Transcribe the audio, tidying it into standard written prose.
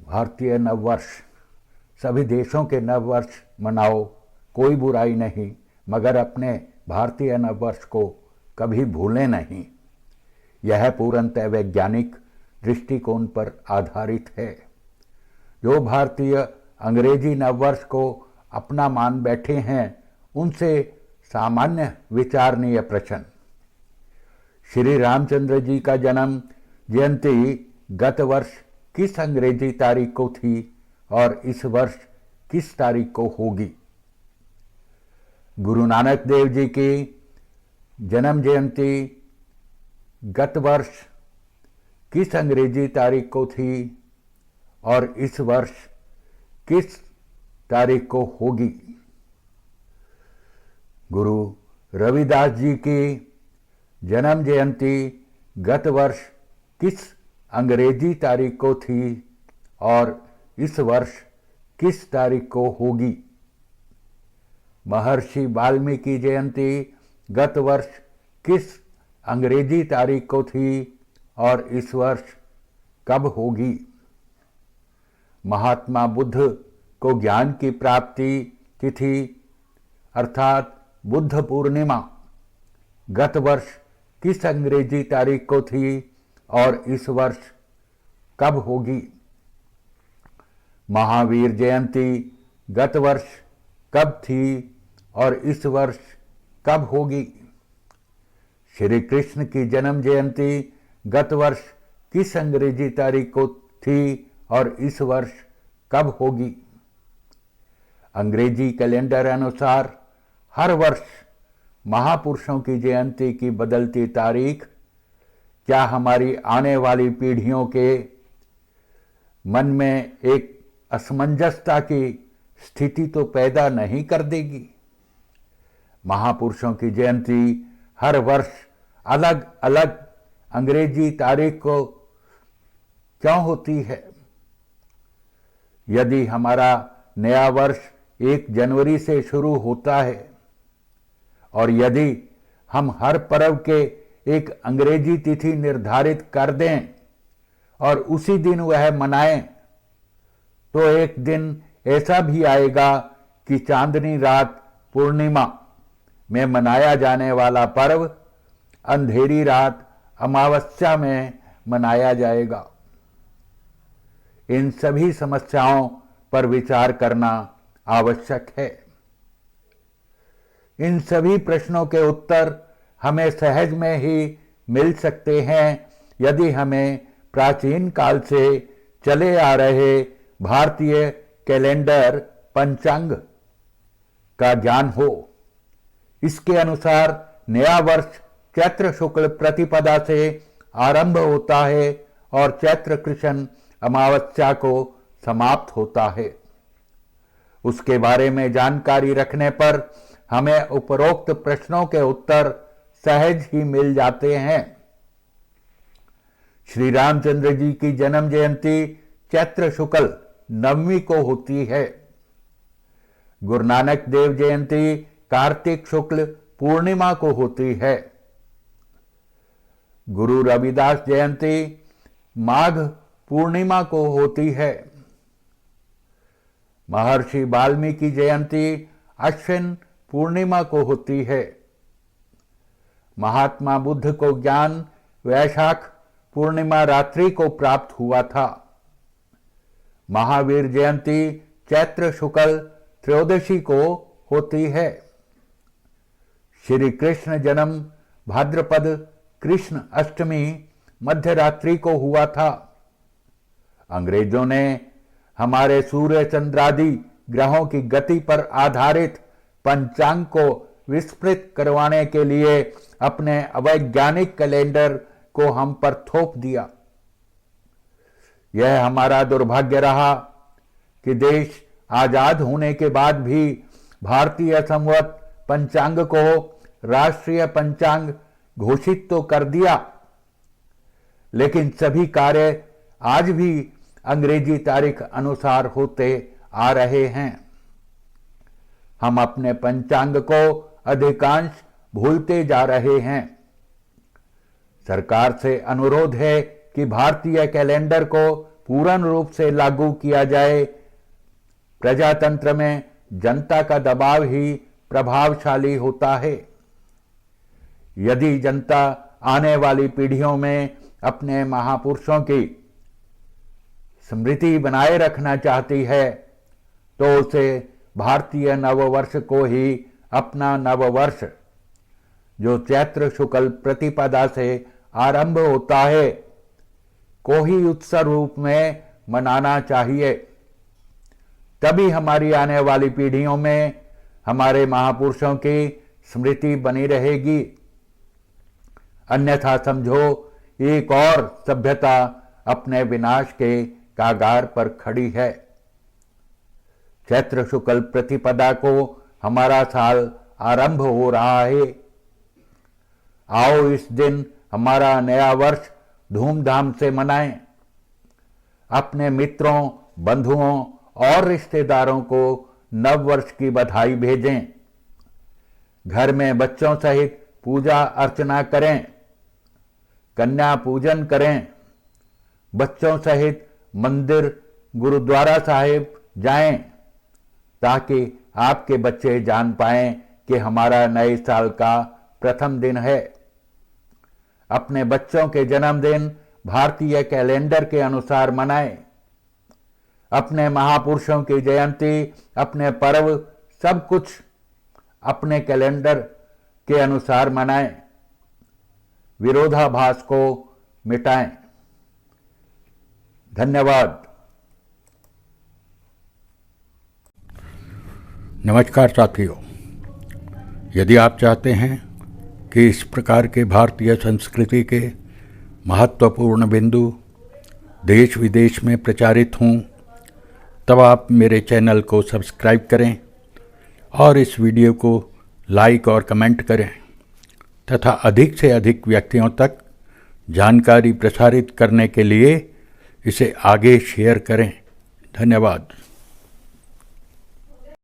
भारतीय नववर्ष, सभी देशों के नववर्ष मनाओ, कोई बुराई नहीं, मगर अपने भारतीय नववर्ष को कभी भूलें नहीं। यह पूर्णतः वैज्ञानिक दृष्टिकोण पर आधारित है। जो भारतीय अंग्रेजी नववर्ष को अपना मान बैठे हैं, उनसे सामान्य विचारणीय प्रश्न। श्री रामचंद्र जी का जन्म जयंती गत वर्ष किस अंग्रेजी तारीख को थी और इस वर्ष किस तारीख को होगी? गुरु नानक देव जी की जन्म जयंती गत वर्ष किस अंग्रेजी तारीख को थी और इस वर्ष किस तारीख को होगी? गुरु रविदास जी की जन्म जयंती गत वर्ष किस अंग्रेजी तारीख को थी और इस वर्ष किस तारीख को होगी? महर्षि वाल्मीकि जयंती गत वर्ष किस अंग्रेजी तारीख को थी और इस वर्ष कब होगी? महात्मा बुद्ध को ज्ञान की प्राप्ति तिथि अर्थात बुद्ध पूर्णिमा गत वर्ष किस अंग्रेजी तारीख को थी और इस वर्ष कब होगी? महावीर जयंती गत वर्ष कब थी और इस वर्ष कब होगी? श्री कृष्ण की जन्म जयंती गत वर्ष किस अंग्रेजी तारीख को थी और इस वर्ष कब होगी? अंग्रेजी कैलेंडर अनुसार हर वर्ष महापुरुषों की जयंती की बदलती तारीख क्या हमारी आने वाली पीढ़ियों के मन में एक असमंजसता की स्थिति तो पैदा नहीं कर देगी? महापुरुषों की जयंती हर वर्ष अलग अलग अंग्रेजी तारीख को क्यों होती है? यदि हमारा नया वर्ष 1 जनवरी से शुरू होता है और यदि हम हर पर्व के एक अंग्रेजी तिथि निर्धारित कर दें और उसी दिन वह मनाएं, तो एक दिन ऐसा भी आएगा कि चांदनी रात पूर्णिमा में मनाया जाने वाला पर्व अंधेरी रात अमावस्या में मनाया जाएगा। इन सभी समस्याओं पर विचार करना आवश्यक है। इन सभी प्रश्नों के उत्तर हमें सहज में ही मिल सकते हैं यदि हमें प्राचीन काल से चले आ रहे भारतीय कैलेंडर पंचांग का ज्ञान हो। इसके अनुसार नया वर्ष चैत्र शुक्ल प्रतिपदा से आरंभ होता है और चैत्र कृष्ण अमावस्या को समाप्त होता है। उसके बारे में जानकारी रखने पर हमें उपरोक्त प्रश्नों के उत्तर सहज ही मिल जाते हैं। श्री रामचंद्र जी की जन्म जयंती चैत्र शुक्ल नवमी को होती है। गुरु नानक देव जयंती कार्तिक शुक्ल पूर्णिमा को होती है। गुरु रविदास जयंती माघ पूर्णिमा को होती है। महर्षि वाल्मीकि जयंती अश्विन पूर्णिमा को होती है। महात्मा बुद्ध को ज्ञान वैशाख पूर्णिमा रात्रि को प्राप्त हुआ था। महावीर जयंती चैत्र शुक्ल त्रयोदशी को होती है। श्री कृष्ण जन्म भाद्रपद कृष्ण अष्टमी मध्य रात्रि को हुआ था। अंग्रेजों ने हमारे सूर्य चंद्रादि ग्रहों की गति पर आधारित पंचांग को विस्मृत करवाने के लिए अपने अवैज्ञानिक कैलेंडर को हम पर थोप दिया। यह हमारा दुर्भाग्य रहा कि देश आजाद होने के बाद भी भारतीय संवत पंचांग को राष्ट्रीय पंचांग घोषित तो कर दिया, लेकिन सभी कार्य आज भी अंग्रेजी तारीख अनुसार होते आ रहे हैं। हम अपने पंचांग को अधिकांश भूलते जा रहे हैं। सरकार से अनुरोध है कि भारतीय कैलेंडर को पूर्ण रूप से लागू किया जाए। प्रजातंत्र में जनता का दबाव ही प्रभावशाली होता है। यदि जनता आने वाली पीढ़ियों में अपने महापुरुषों की स्मृति बनाए रखना चाहती है तो उसे भारतीय नववर्ष को ही अपना नववर्ष, जो चैत्र शुक्ल प्रतिपदा से आरंभ होता है, को ही उत्सव रूप में मनाना चाहिए। तभी हमारी आने वाली पीढ़ियों में हमारे महापुरुषों की स्मृति बनी रहेगी। अन्यथा समझो एक और सभ्यता अपने विनाश के कागार पर खड़ी है। चैत्र शुक्ल प्रतिपदा को हमारा साल आरंभ हो रहा है। आओ इस दिन हमारा नया वर्ष धूमधाम से मनाएं। अपने मित्रों, बंधुओं और रिश्तेदारों को नव वर्ष की बधाई भेजें। घर में बच्चों सहित पूजा अर्चना करें, कन्या पूजन करें। बच्चों सहित मंदिर, गुरुद्वारा साहिब जाएं, ताकि आपके बच्चे जान पाएं कि हमारा नए साल का प्रथम दिन है। अपने बच्चों के जन्मदिन भारतीय कैलेंडर के अनुसार मनाएं। अपने महापुरुषों की जयंती, अपने पर्व, सब कुछ अपने कैलेंडर के अनुसार मनाएं। विरोधाभास को मिटाएं। धन्यवाद। नमस्कार साथियों, यदि आप चाहते हैं कि इस प्रकार के भारतीय संस्कृति के महत्वपूर्ण बिंदु देश विदेश में प्रचारित हों, तब आप मेरे चैनल को सब्सक्राइब करें और इस वीडियो को लाइक और कमेंट करें तथा अधिक से अधिक व्यक्तियों तक जानकारी प्रसारित करने के लिए इसे आगे शेयर करें। धन्यवाद।